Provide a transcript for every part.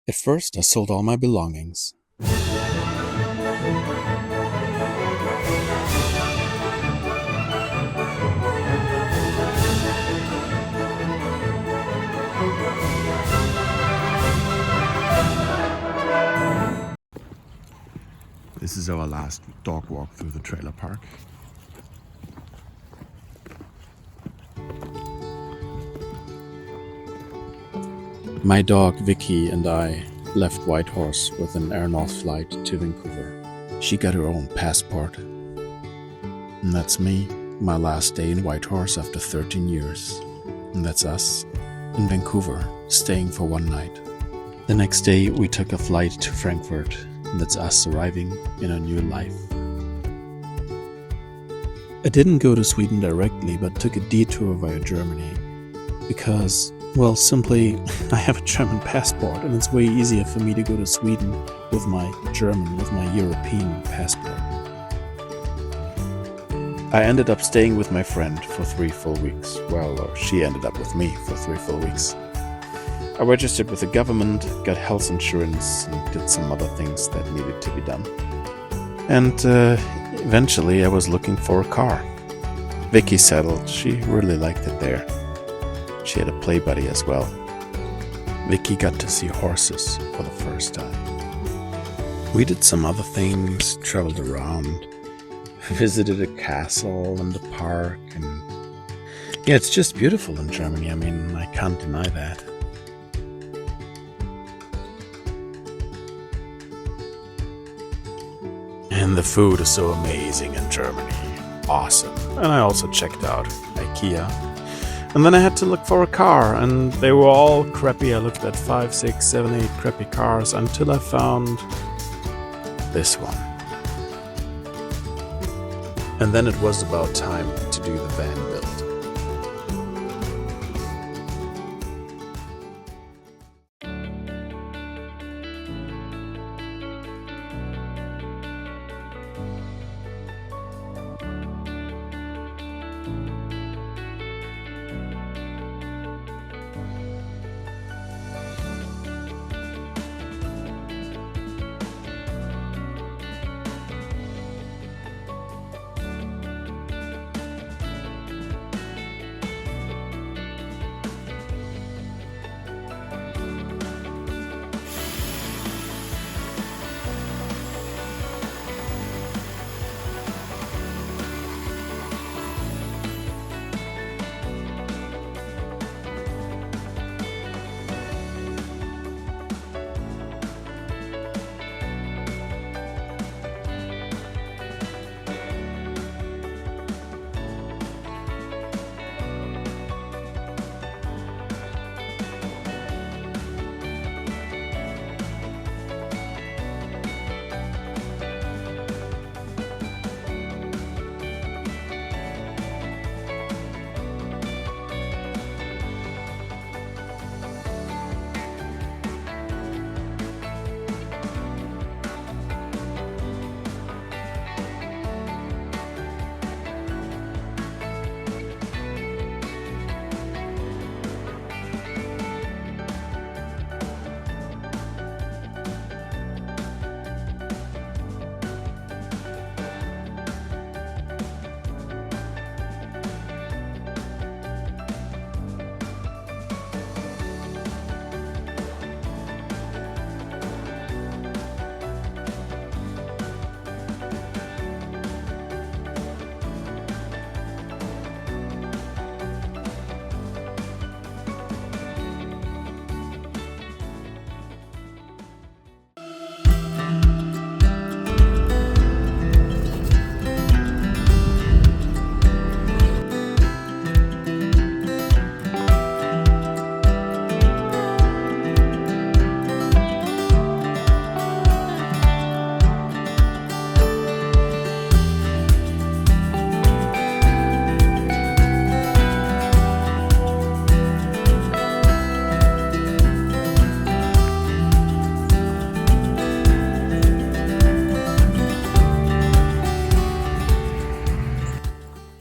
At first, I sold all my belongings. This is our last dog walk through the trailer park. My dog Vicky and I left Whitehorse with an Air North flight to Vancouver. She got her own passport. And that's me, my last day in Whitehorse after 13 years. And that's us in Vancouver, staying for one night. The next day we took a flight to Frankfurt, and that's us arriving in a new life. I didn't go to Sweden directly, but took a detour via Germany. Because, well, simply, I have a German passport, and it's way easier for me to go to Sweden with my European passport. I ended up staying with my friend for 3 full weeks. Well, or she ended up with me for 3 full weeks. I registered with the government, got health insurance, and did some other things that needed to be done. And eventually I was looking for a car. Vicky settled. She really liked it there. She had a play buddy as well. Vicky got to see horses for the first time. We did some other things, traveled around, visited a castle and a park, and yeah, it's just beautiful in Germany. I mean, I can't deny that. And the food is so amazing in Germany. Awesome. And I also checked out IKEA. And then I had to look for a car, and they were all crappy. I looked at 5, 6, 7, 8 crappy cars until I found this one. And then it was about time to do the van build.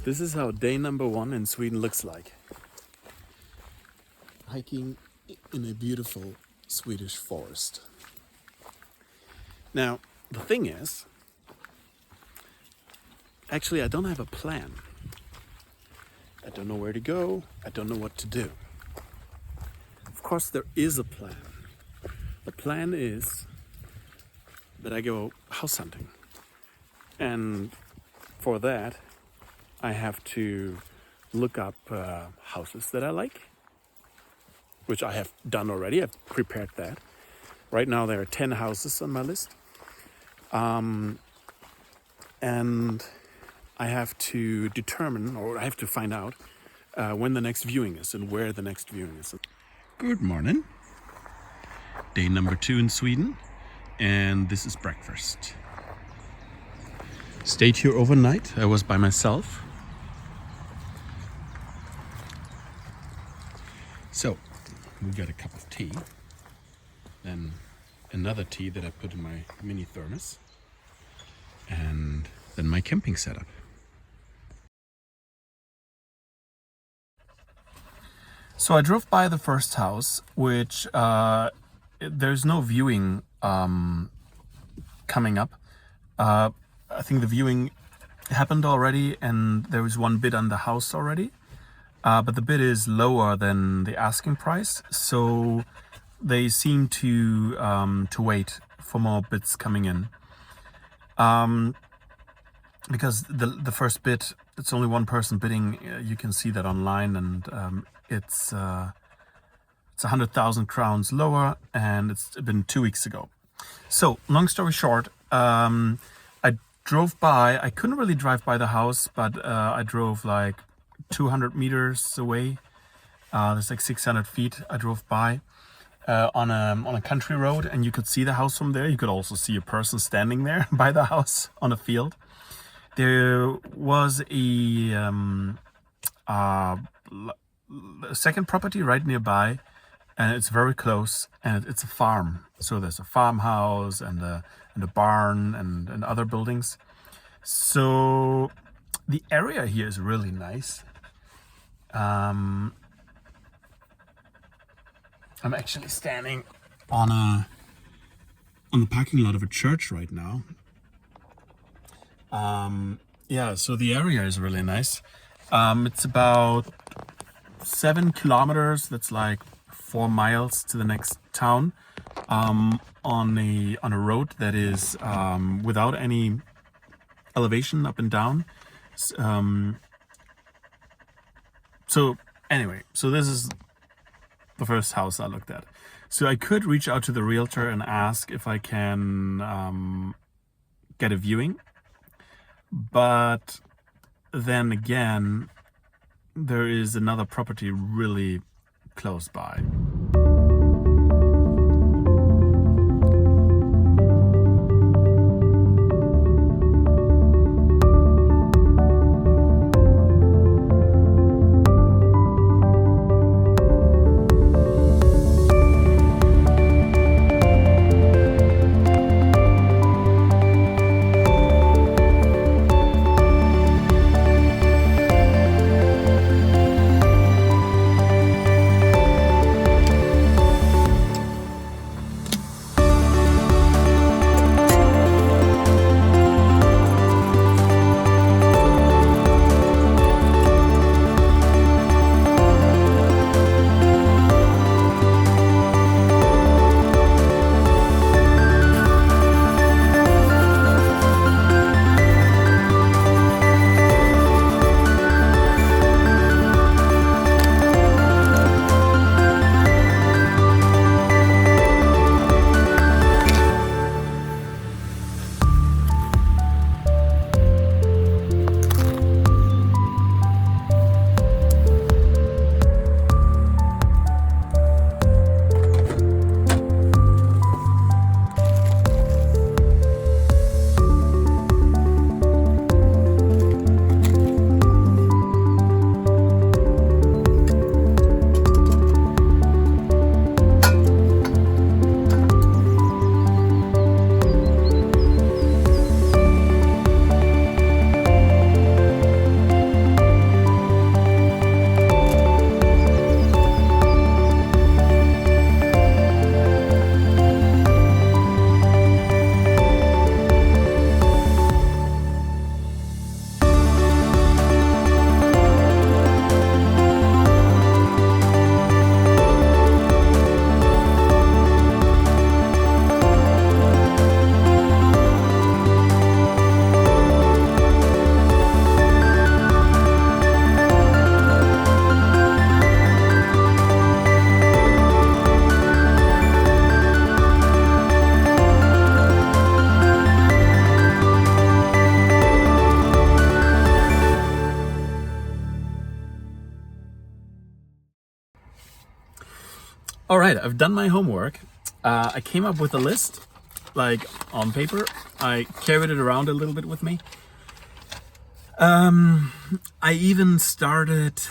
This is how day number 1 in Sweden looks like. Hiking in a beautiful Swedish forest. Now, the thing is, actually I don't have a plan. I don't know where to go. I don't know what to do. Of course, there is a plan. The plan is that I go house hunting. And for that, I have to look up houses that I like, which I have done already. I've prepared that. Right now there are 10 houses on my list. And I have to determine, or I have to find out when the next viewing is and where the next viewing is. Good morning. Day number 2 in Sweden, and this is breakfast. Stayed here overnight. I was by myself. So, we got a cup of tea, then another tea that I put in my mini thermos, and then my camping setup. So I drove by the first house, which there's no viewing coming up. I think the viewing happened already, and there is one bid on the house already. But the bid is lower than the asking price, so they seem to wait for more bids coming in. Because the first bid, it's only one person bidding. You can see that online, and it's 100,000 crowns lower, and it's been 2 weeks ago. So, long story short, I drove by. I couldn't really drive by the house, but I drove like 200 meters away. There's like 600 feet. I drove by on a country road, and you could see the house from there. You could also see a person standing there by the house on a field. There was a second property right nearby, and it's very close, and it's a farm. So there's a farmhouse and a barn and other buildings. So the area here is really nice. I'm actually standing on the parking lot of a church right now. Yeah, so the area is really nice. It's about 7 kilometers. That's like 4 miles to the next town. On a road that is without any elevation up and down. So anyway, so this is the first house I looked at. So I could reach out to the realtor and ask if I can get a viewing. But then again, there is another property really close by. right, I've done my homework. I came up with a list, like on paper. I carried it around a little bit with me. I even started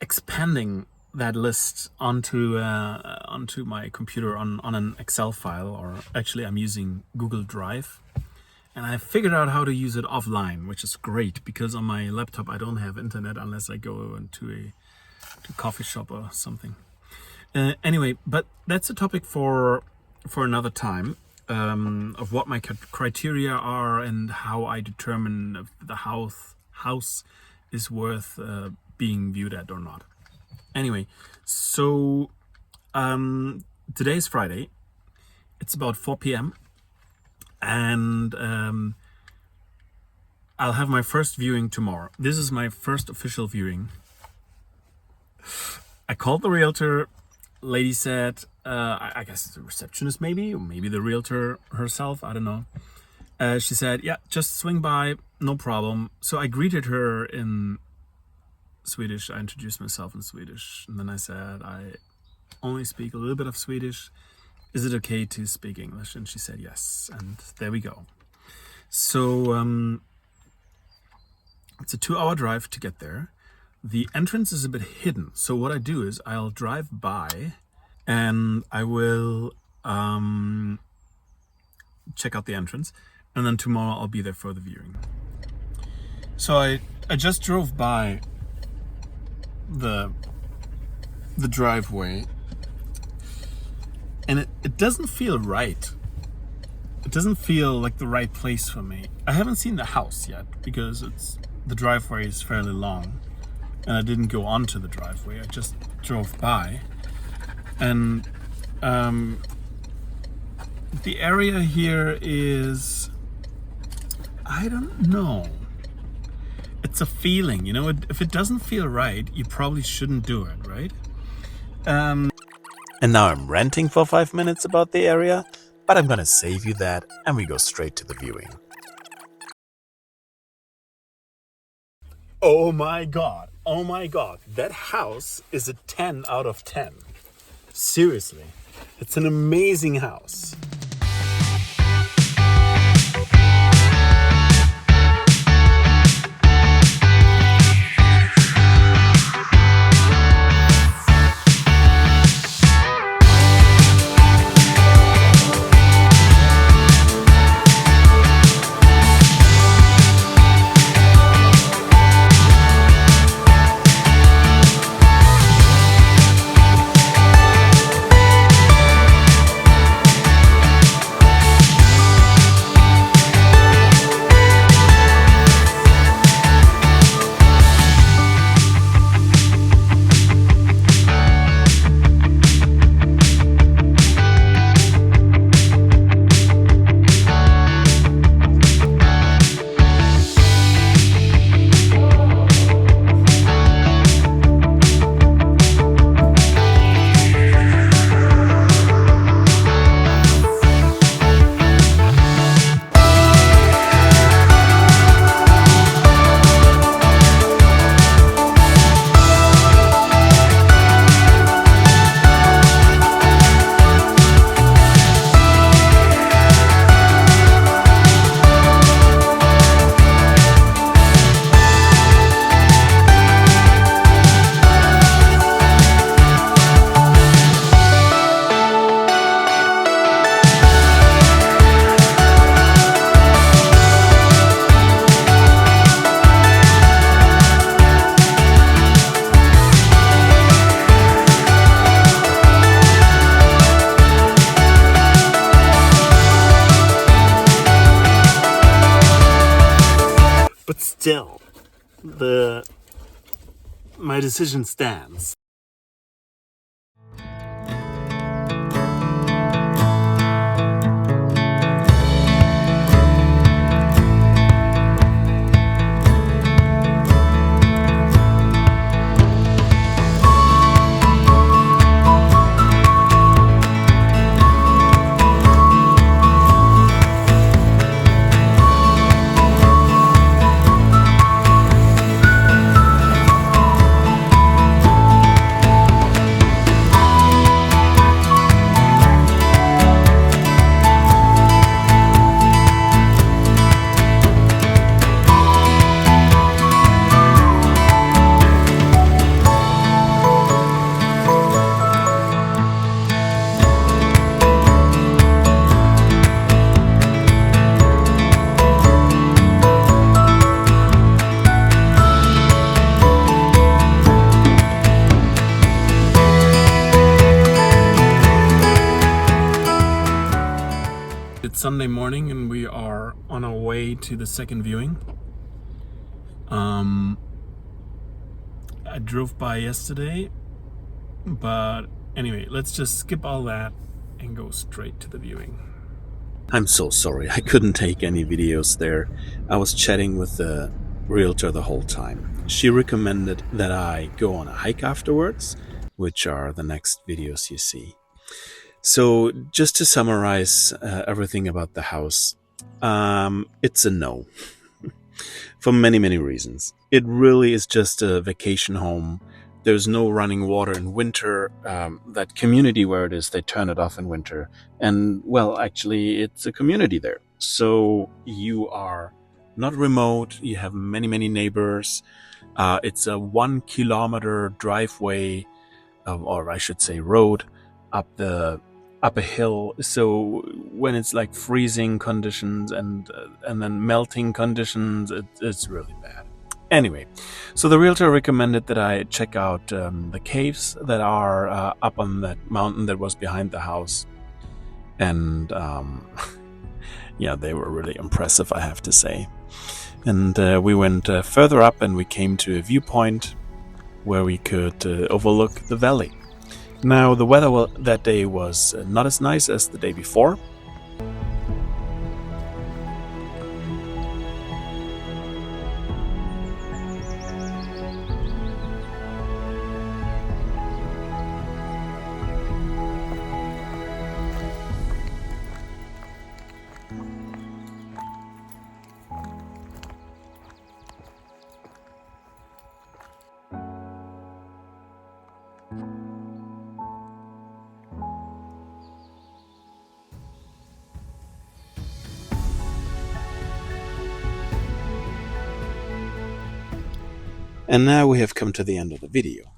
expanding that list onto my computer on an Excel file, or actually I'm using Google Drive, and I figured out how to use it offline, which is great because on my laptop I don't have internet unless I go into a coffee shop or something. Anyway, but that's a topic for another time, of what my criteria are and how I determine if the house is worth being viewed at or not. Anyway, so today's Friday. It's about 4 p.m. and I'll have my first viewing tomorrow. This is my first official viewing. I called the realtor. Lady said, I guess the receptionist maybe, or maybe the realtor herself, I don't know. She said, yeah, just swing by, no problem. So I greeted her in Swedish. I introduced myself in Swedish, and then I said, I only speak a little bit of Swedish. Is it okay to speak English? And she said yes, and there we go. So it's a 2-hour drive to get there. The entrance is a bit hidden, so what I do is I'll drive by and I will check out the entrance, and then tomorrow I'll be there for the viewing. So I just drove by the driveway, and it doesn't feel right. It doesn't feel like the right place for me. I haven't seen the house yet because the driveway is fairly long, and I didn't go onto the driveway. I just drove by, and the area here is, I don't know. It's a feeling, you know. If it doesn't feel right, you probably shouldn't do it, right? And now I'm ranting for 5 minutes about the area, but I'm gonna save you that, and we go straight to the viewing. Oh my god, that house is a 10 out of 10. Seriously, it's an amazing house. But still, my decision stands. It's Sunday morning and we are on our way to the second viewing. I drove by yesterday, but anyway, let's just skip all that and go straight to the viewing. I'm so sorry, I couldn't take any videos there. I was chatting with the realtor the whole time. She recommended that I go on a hike afterwards, which are the next videos you see. So just to summarize everything about the house, it's a no. For many, many reasons. It really is just a vacation home. There's no running water in winter. That community where it is, they turn it off in winter. And, well, actually, it's a community there. So you are not remote. You have many, many neighbors. It's a 1 kilometer driveway, or I should say road, up a hill. So when it's like freezing conditions and then melting conditions, it's really bad. Anyway, so the realtor recommended that I check out the caves that are up on that mountain that was behind the house. And yeah, they were really impressive, I have to say. And we went further up and we came to a viewpoint where we could overlook the valley. Now, the weather that day was not as nice as the day before. And now we have come to the end of the video.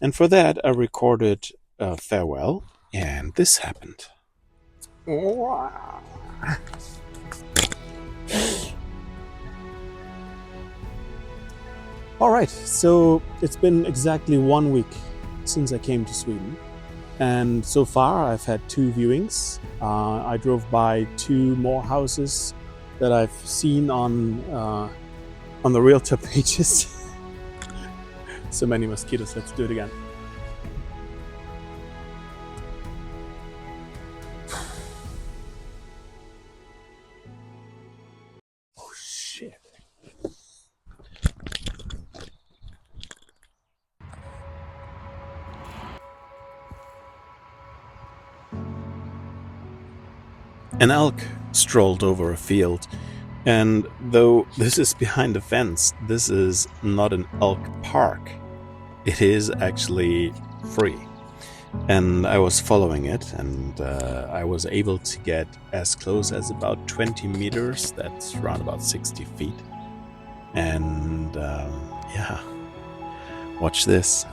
And for that, I recorded a farewell, and this happened. Wow. All right, so it's been exactly 1 week since I came to Sweden. And so far, I've had 2 viewings. I drove by 2 more houses that I've seen on the realtor pages. So many mosquitoes, let's do it again. Oh shit. An elk strolled over a field, and though this is behind a fence, this is not an elk park. It is actually free. And I was following it, and I was able to get as close as about 20 meters. That's around about 60 feet. And yeah, watch this.